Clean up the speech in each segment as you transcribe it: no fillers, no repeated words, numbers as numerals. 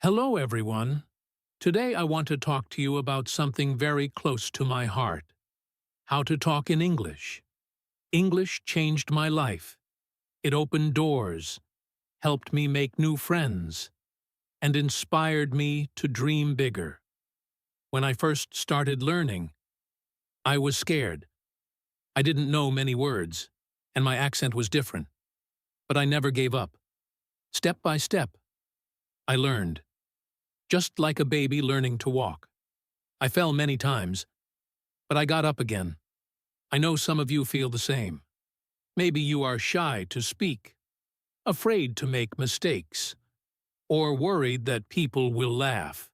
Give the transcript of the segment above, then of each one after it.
Hello, everyone. Today I want to talk to you about something very close to my heart. How to talk in English. English changed my life. It opened doors, helped me make new friends, and inspired me to dream bigger. When I first started learning, I was scared. I didn't know many words, and my accent was different. But I never gave up. Step by step, I learned. Just like a baby learning to walk. I fell many times, but I got up again. I know some of you feel the same. Maybe you are shy to speak, afraid to make mistakes, or worried that people will laugh.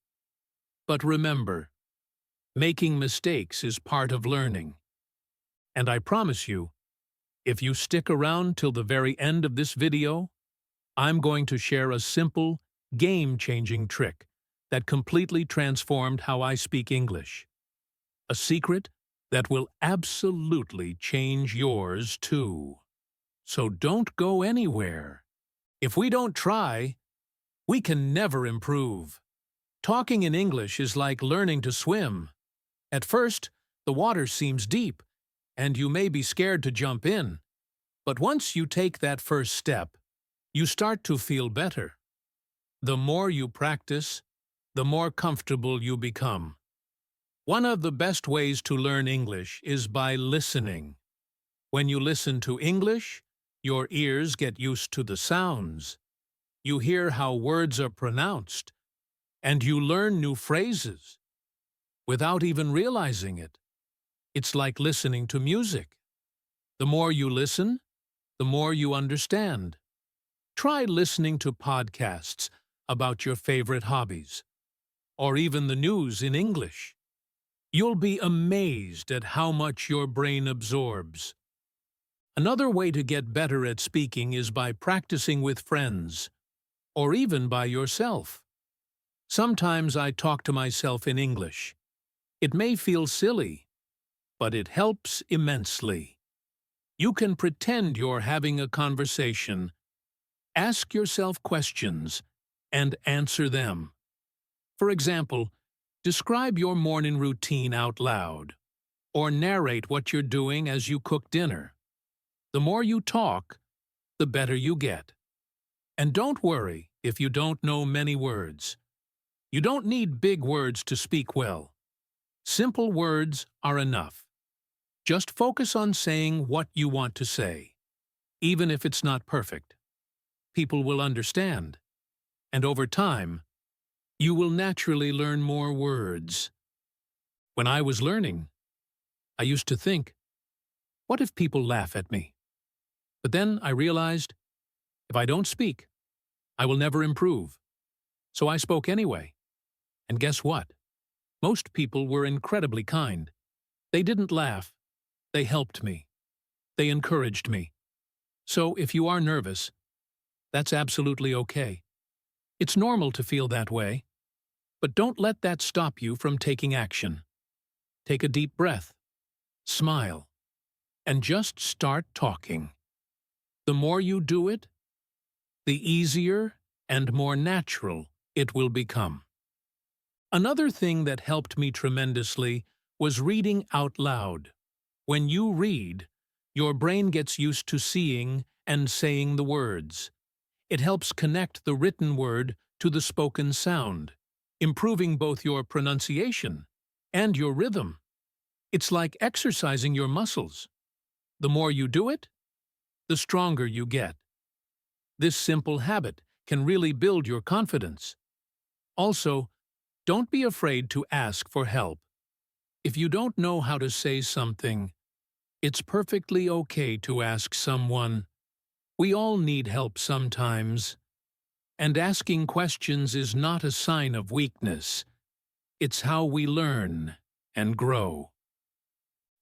But remember, making mistakes is part of learning. And I promise you, if you stick around till the very end of this video, I'm going to share a simple, game-changing trick that completely transformed how I speak English. A secret that will absolutely change yours too. So don't go anywhere. If we don't try, we can never improve. Talking in English is like learning to swim. At first, the water seems deep, and you may be scared to jump in. But once you take that first step, you start to feel better. The more you practice, the more comfortable you become. One of the best ways to learn English is by listening. When you listen to English, your ears get used to the sounds. You hear how words are pronounced, and you learn new phrases without even realizing it. It's like listening to music. The more you listen, the more you understand. Try listening to podcasts about your favorite hobbies, or even the news in English. You'll be amazed at how much your brain absorbs. Another way to get better at speaking is by practicing with friends, or even by yourself. Sometimes I talk to myself in English. It may feel silly, but it helps immensely. You can pretend you're having a conversation. Ask yourself questions and answer them. For example, describe your morning routine out loud, or narrate what you're doing as you cook dinner. The more you talk, the better you get. And don't worry if you don't know many words. You don't need big words to speak well. Simple words are enough. Just focus on saying what you want to say, even if it's not perfect. People will understand, and over time, you will naturally learn more words. When I was learning, I used to think, what if people laugh at me? But then I realized, if I don't speak, I will never improve. So I spoke anyway. And guess what? Most people were incredibly kind. They didn't laugh. They helped me. They encouraged me. So if you are nervous, that's absolutely okay. It's normal to feel that way, but don't let that stop you from taking action. Take a deep breath, smile, and just start talking. The more you do it, the easier and more natural it will become. Another thing that helped me tremendously was reading out loud. When you read, your brain gets used to seeing and saying the words. It helps connect the written word to the spoken sound, improving both your pronunciation and your rhythm. It's like exercising your muscles. The more you do it, the stronger you get. This simple habit can really build your confidence. Also, don't be afraid to ask for help. If you don't know how to say something, it's perfectly okay to ask someone. We all need help sometimes. And asking questions is not a sign of weakness. It's how we learn and grow.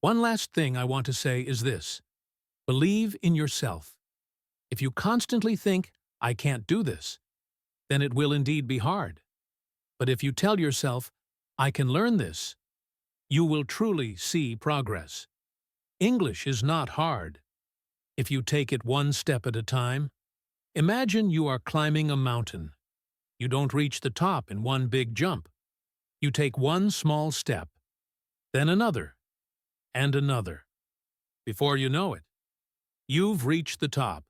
One last thing I want to say is this. Believe in yourself. If you constantly think, I can't do this, then it will indeed be hard. But if you tell yourself, I can learn this, you will truly see progress. English is not hard. If you take it one step at a time, imagine you are climbing a mountain. You don't reach the top in one big jump. You take one small step, then another, and another. Before you know it, you've reached the top.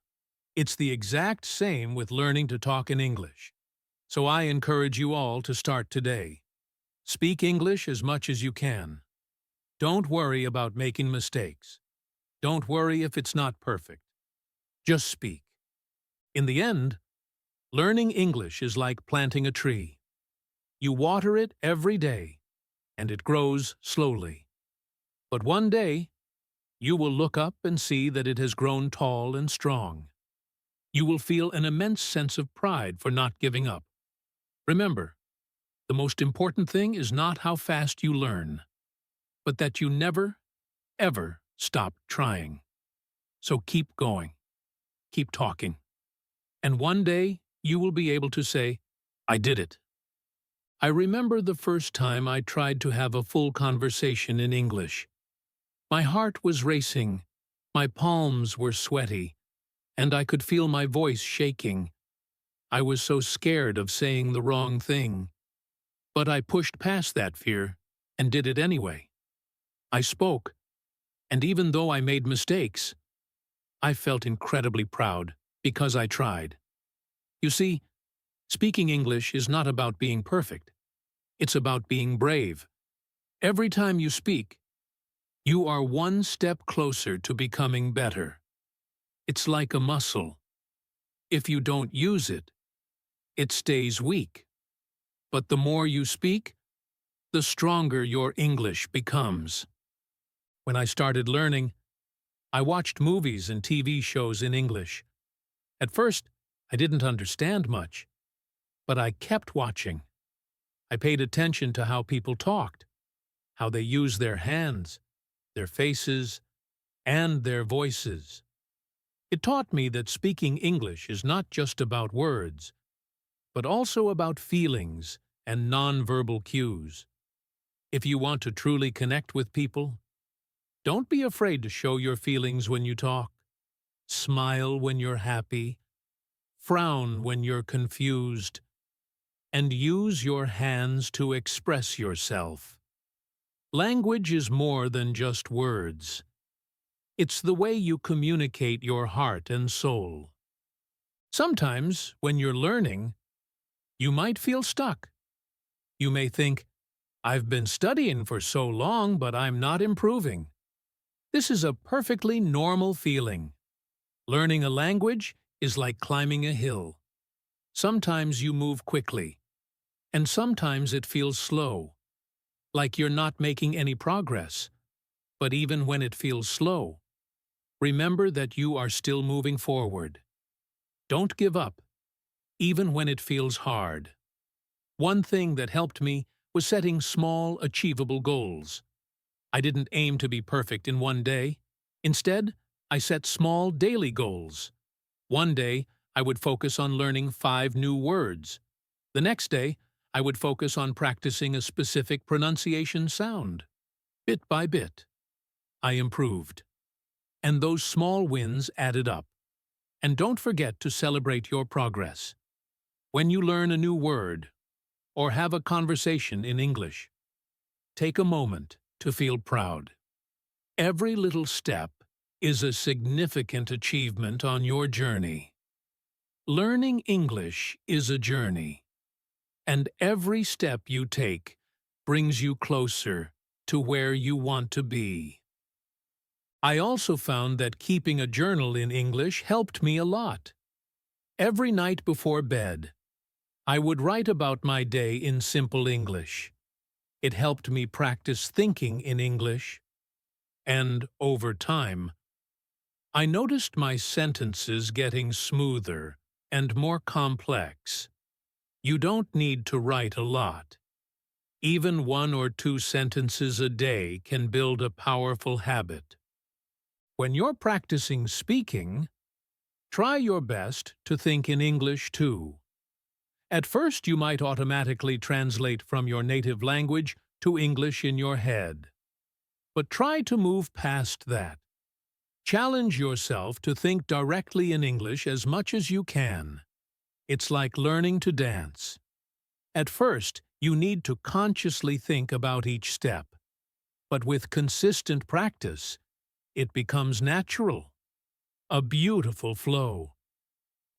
It's the exact same with learning to talk in English. So I encourage you all to start today. Speak English as much as you can. Don't worry about making mistakes. Don't worry if it's not perfect. Just speak. In the end, learning English is like planting a tree. You water it every day, and it grows slowly. But one day, you will look up and see that it has grown tall and strong. You will feel an immense sense of pride for not giving up. Remember, the most important thing is not how fast you learn, but that you never, ever stop trying. So keep going, keep talking, and one day you will be able to say, "I did it." I remember the first time I tried to have a full conversation in English. My heart was racing, my palms were sweaty, and I could feel my voice shaking. I was so scared of saying the wrong thing. But I pushed past that fear and did it anyway. I spoke, and even though I made mistakes, I felt incredibly proud because I tried. You see, speaking English is not about being perfect. It's about being brave. Every time you speak, you are one step closer to becoming better. It's like a muscle. If you don't use it, it stays weak. But the more you speak, the stronger your English becomes. When I started learning, I watched movies and TV shows in English. At first, I didn't understand much, but I kept watching. I paid attention to how people talked, how they used their hands, their faces, and their voices. It taught me that speaking English is not just about words, but also about feelings and nonverbal cues. If you want to truly connect with people, don't be afraid to show your feelings when you talk. Smile when you're happy, frown when you're confused, and use your hands to express yourself. Language is more than just words. It's the way you communicate your heart and soul. Sometimes, when you're learning, you might feel stuck. You may think, "I've been studying for so long, but I'm not improving." This is a perfectly normal feeling. Learning a language is like climbing a hill. Sometimes you move quickly, and sometimes it feels slow, like you're not making any progress. But even when it feels slow, remember that you are still moving forward. Don't give up, even when it feels hard. One thing that helped me was setting small, achievable goals. I didn't aim to be perfect in one day. Instead, I set small daily goals. One day, I would focus on learning 5 new words. The next day, I would focus on practicing a specific pronunciation sound. Bit by bit, I improved. And those small wins added up. And don't forget to celebrate your progress. When you learn a new word, or have a conversation in English, take a moment to feel proud. Every little step is a significant achievement on your journey. Learning English is a journey, and every step you take brings you closer to where you want to be. I also found that keeping a journal in English helped me a lot. Every night before bed, I would write about my day in simple English. It helped me practice thinking in English, and over time, I noticed my sentences getting smoother and more complex. You don't need to write a lot. Even 1 or 2 sentences a day can build a powerful habit. When you're practicing speaking, try your best to think in English too. At first, you might automatically translate from your native language to English in your head. But try to move past that. Challenge yourself to think directly in English as much as you can. It's like learning to dance. At first, you need to consciously think about each step, but with consistent practice, it becomes natural, a beautiful flow.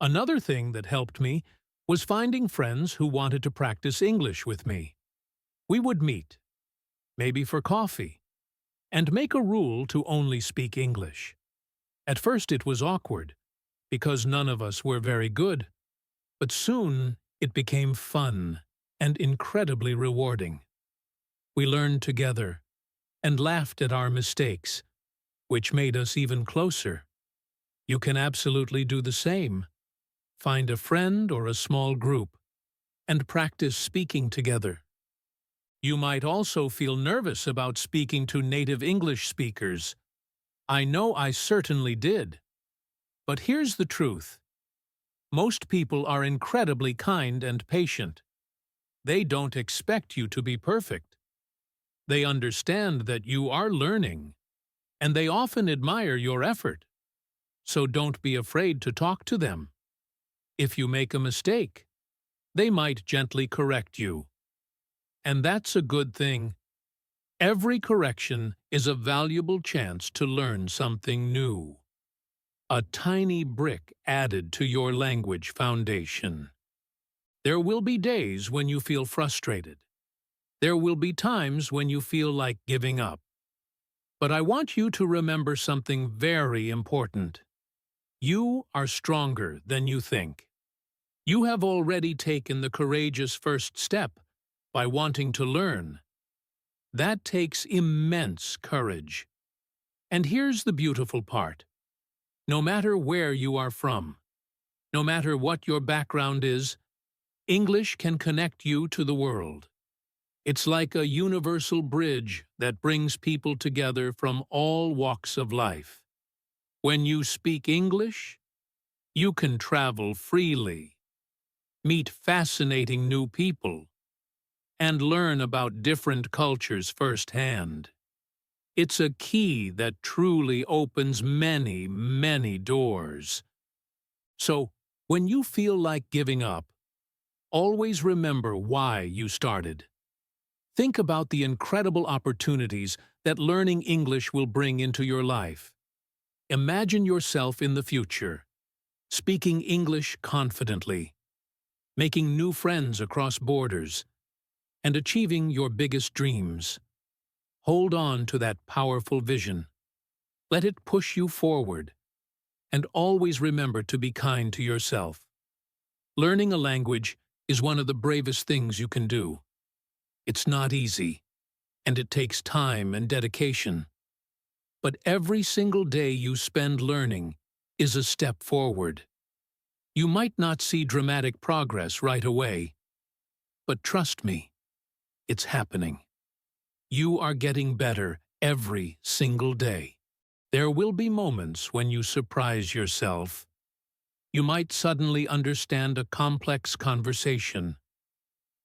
Another thing that helped me was finding friends who wanted to practice English with me. We would meet, maybe for coffee, and make a rule to only speak English. At first it was awkward, because none of us were very good, but soon it became fun and incredibly rewarding. We learned together and laughed at our mistakes, which made us even closer. You can absolutely do the same. Find a friend or a small group and practice speaking together. You might also feel nervous about speaking to native English speakers. I know I certainly did. But here's the truth. Most people are incredibly kind and patient. They don't expect you to be perfect. They understand that you are learning, and they often admire your effort. So don't be afraid to talk to them. If you make a mistake, they might gently correct you. And that's a good thing. Every correction is a valuable chance to learn something new. A tiny brick added to your language foundation. There will be days when you feel frustrated. There will be times when you feel like giving up. But I want you to remember something very important. You are stronger than you think. You have already taken the courageous first step by wanting to learn. That takes immense courage. And here's the beautiful part. No matter where you are from, no matter what your background is, English can connect you to the world. It's like a universal bridge that brings people together from all walks of life. When you speak English, you can travel freely, meet fascinating new people, and learn about different cultures firsthand. It's a key that truly opens many, many doors. So, when you feel like giving up, always remember why you started. Think about the incredible opportunities that learning English will bring into your life. Imagine yourself in the future, speaking English confidently, making new friends across borders, and achieving your biggest dreams. Hold on to that powerful vision. Let it push you forward, and always remember to be kind to yourself. Learning a language is one of the bravest things you can do. It's not easy, and it takes time and dedication. But every single day you spend learning is a step forward. You might not see dramatic progress right away, but trust me, it's happening. You are getting better every single day. There will be moments when you surprise yourself. You might suddenly understand a complex conversation,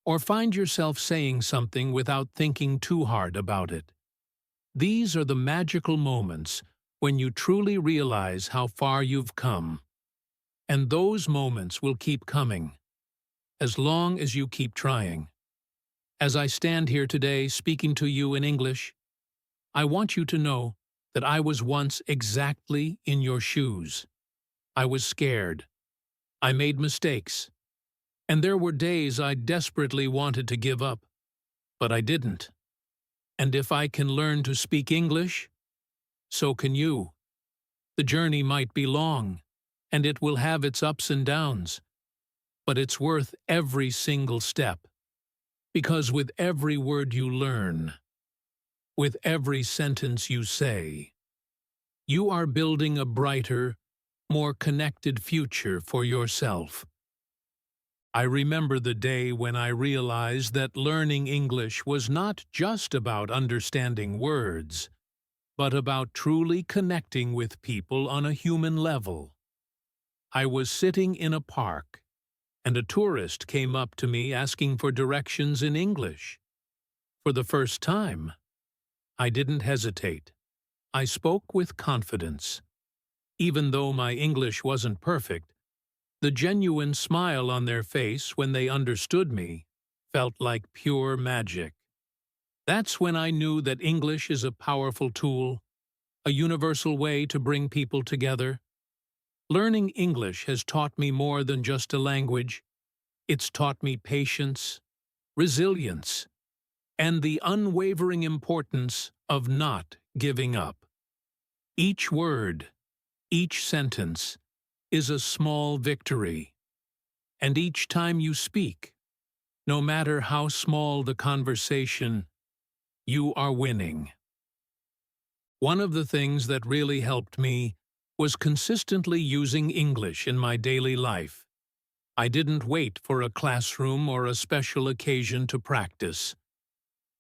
or find yourself saying something without thinking too hard about it. These are the magical moments when you truly realize how far you've come. And those moments will keep coming, as long as you keep trying. As I stand here today speaking to you in English, I want you to know that I was once exactly in your shoes. I was scared. I made mistakes. And there were days I desperately wanted to give up, but I didn't. And if I can learn to speak English, so can you. The journey might be long, and it will have its ups and downs, but it's worth every single step. Because with every word you learn, with every sentence you say, you are building a brighter, more connected future for yourself. I remember the day when I realized that learning English was not just about understanding words, but about truly connecting with people on a human level. I was sitting in a park, and a tourist came up to me asking for directions in English. For the first time, I didn't hesitate. I spoke with confidence. Even though my English wasn't perfect, The genuine smile on their face when they understood me felt like pure magic. That's when I knew that English is a powerful tool, a universal way to bring people together. Learning English has taught me more than just a language. It's taught me patience, resilience, and the unwavering importance of not giving up. Each word, each sentence, is a small victory. And each time you speak, no matter how small the conversation, you are winning. One of the things that really helped me was consistently using English in my daily life. I didn't wait for a classroom or a special occasion to practice.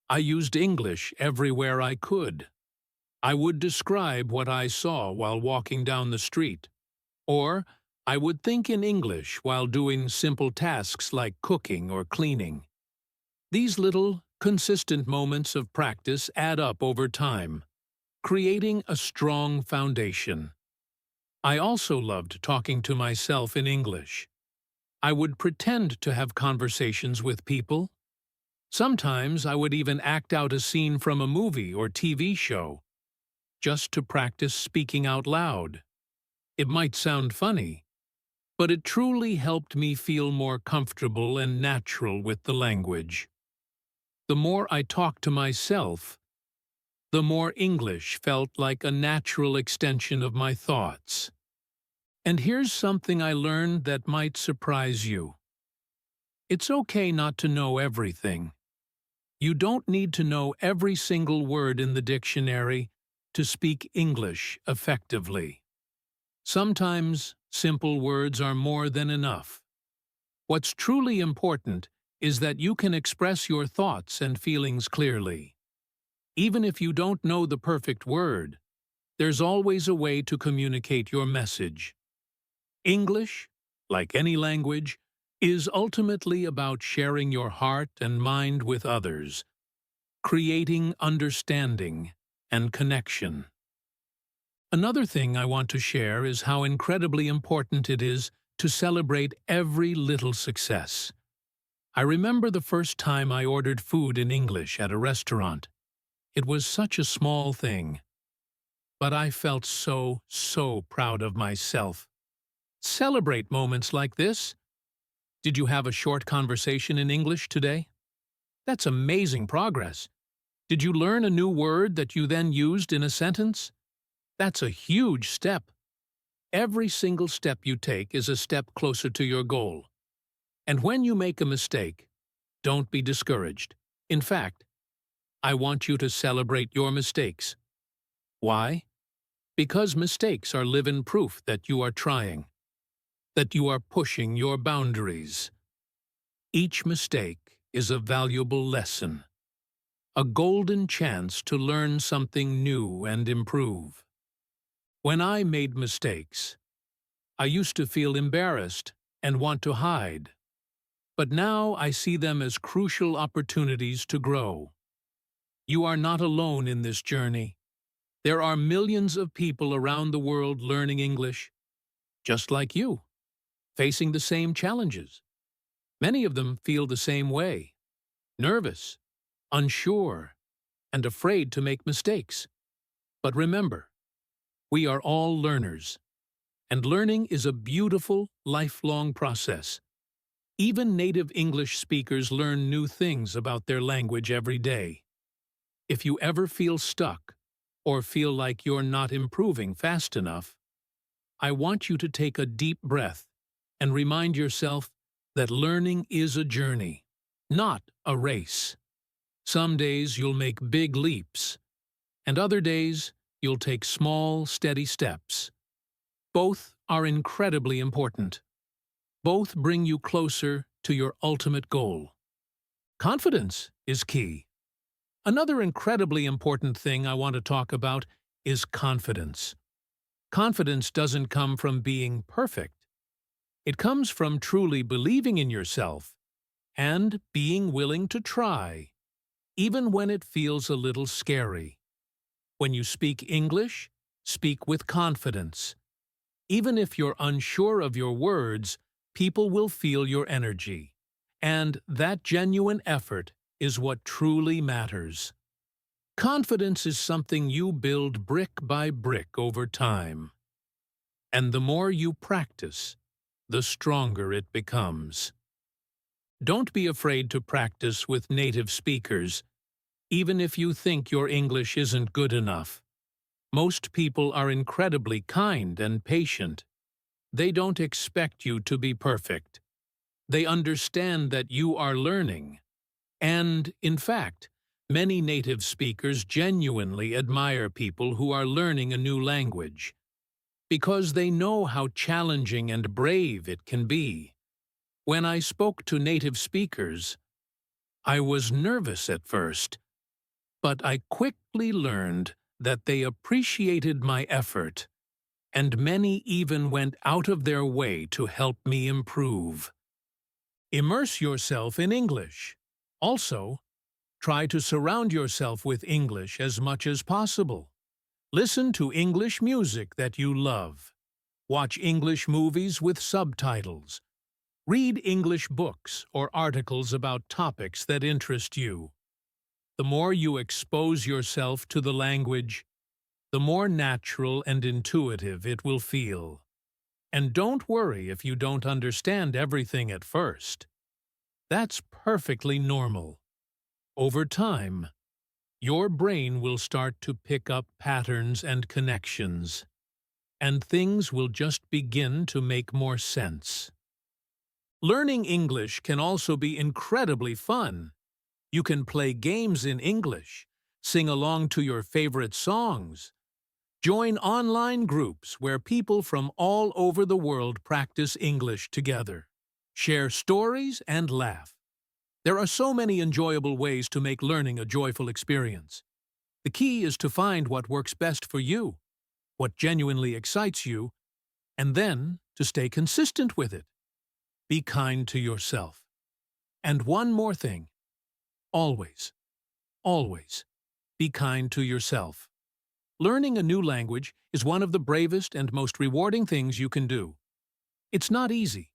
I used English everywhere I could. I would describe what I saw while walking down the street, or I would think in English while doing simple tasks like cooking or cleaning. These little, consistent moments of practice add up over time, creating a strong foundation. I also loved talking to myself in English. I would pretend to have conversations with people. Sometimes I would even act out a scene from a movie or TV show, just to practice speaking out loud. It might sound funny, but it truly helped me feel more comfortable and natural with the language. The more I talked to myself, the more English felt like a natural extension of my thoughts. And here's something I learned that might surprise you. It's okay not to know everything. You don't need to know every single word in the dictionary to speak English effectively. Sometimes simple words are more than enough. What's truly important is that you can express your thoughts and feelings clearly. Even if you don't know the perfect word, there's always a way to communicate your message. English, like any language, is ultimately about sharing your heart and mind with others, creating understanding and connection. Another thing I want to share is how incredibly important it is to celebrate every little success. I remember the first time I ordered food in English at a restaurant. It was such a small thing, but I felt so proud of myself. Celebrate moments like this. Did you have a short conversation in English today? That's amazing progress. Did you learn a new word that you then used in a sentence? That's a huge step. Every single step you take is a step closer to your goal. And when you make a mistake, don't be discouraged. In fact, I want you to celebrate your mistakes. Why? Because mistakes are living proof that you are trying, that you are pushing your boundaries. Each mistake is a valuable lesson, a golden chance to learn something new and improve. When I made mistakes, I used to feel embarrassed and want to hide. But now I see them as crucial opportunities to grow. You are not alone in this journey. There are millions of people around the world learning English, just like you, facing the same challenges. Many of them feel the same way, nervous, unsure, and afraid to make mistakes. But remember, we are all learners, and learning is a beautiful, lifelong process. Even native English speakers learn new things about their language every day. If you ever feel stuck or feel like you're not improving fast enough, I want you to take a deep breath and remind yourself that learning is a journey, not a race. Some days you'll make big leaps, and other days you'll take small, steady steps. Both are incredibly important. Both bring you closer to your ultimate goal. Confidence is key. Another incredibly important thing I want to talk about is confidence. Confidence doesn't come from being perfect. It comes from truly believing in yourself and being willing to try, even when it feels a little scary. When you speak English, speak with confidence. Even if you're unsure of your words, People will feel your energy, and that genuine effort is what truly matters. Confidence is something you build brick by brick over time. And the more you practice, the stronger it becomes. Don't be afraid to practice with native speakers, even if you think your English isn't good enough. Most people are incredibly kind and patient. They don't expect you to be perfect. They understand that you are learning. And, in fact, many native speakers genuinely admire people who are learning a new language, because they know how challenging and brave it can be. When I spoke to native speakers, I was nervous at first, but I quickly learned that they appreciated my effort, and many even went out of their way to help me improve. Immerse yourself in English. Also, try to surround yourself with English as much as possible. Listen to English music that you love. Watch English movies with subtitles. Read English books or articles about topics that interest you. The more you expose yourself to the language, the more natural and intuitive it will feel. And don't worry if you don't understand everything at first. That's perfectly normal. Over time, your brain will start to pick up patterns and connections, and things will just begin to make more sense. Learning English can also be incredibly fun. You can play games in English, sing along to your favorite songs, join online groups where people from all over the world practice English together, share stories, and laugh. There are so many enjoyable ways to make learning a joyful experience. The key is to find what works best for you, what genuinely excites you, and then to stay consistent with it. Be kind to yourself. And one more thing. Always, always be kind to yourself. Learning a new language is one of the bravest and most rewarding things you can do. It's not easy,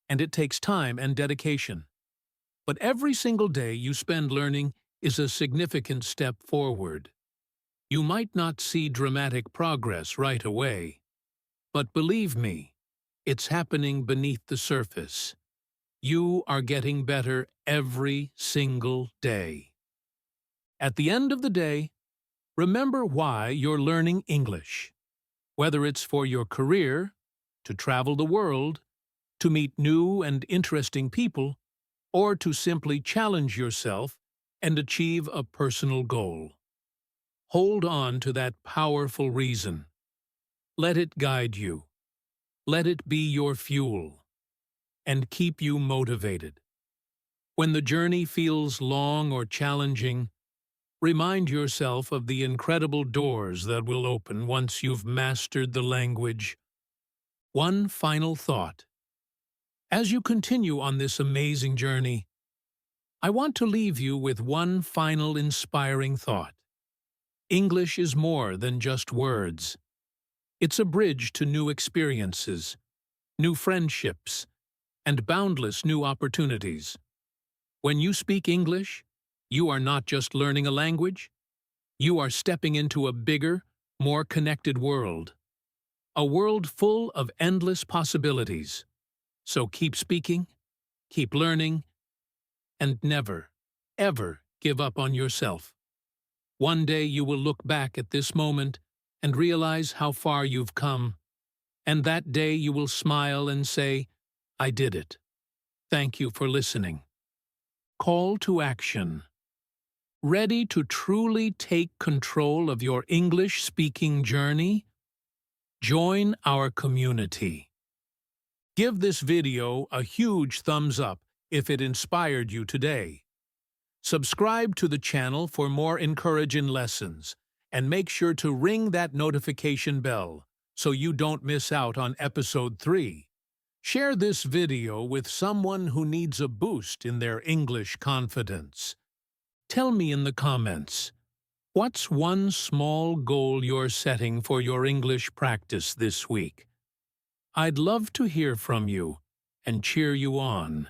and it takes time and dedication. But every single day you spend learning is a significant step forward. You might not see dramatic progress right away, but believe me, it's happening beneath the surface. You are getting better every single day. At the end of the day, remember why you're learning English. Whether it's for your career, to travel the world, to meet new and interesting people, or to simply challenge yourself and achieve a personal goal. Hold on to that powerful reason. Let it guide you. Let it be your fuel, and keep you motivated. When the journey feels long or challenging, remind yourself of the incredible doors that will open once you've mastered the language. One final thought. As you continue on this amazing journey, I want to leave you with one final inspiring thought. English is more than just words. It's a bridge to new experiences, new friendships, and boundless new opportunities. When you speak English, you are not just learning a language, you are stepping into a bigger, more connected world. A world full of endless possibilities. So keep speaking, keep learning, and never, ever give up on yourself. One day you will look back at this moment and realize how far you've come, and that day you will smile and say, "I did it." Thank you for listening. Call to action. Ready to truly take control of your English-speaking journey? Join our community. Give this video a huge thumbs up if it inspired you today. Subscribe to the channel for more encouraging lessons, and make sure to ring that notification bell so you don't miss out on episode 3. Share this video with someone who needs a boost in their English confidence. Tell me in the comments, what's one small goal you're setting for your English practice this week? I'd love to hear from you, and cheer you on.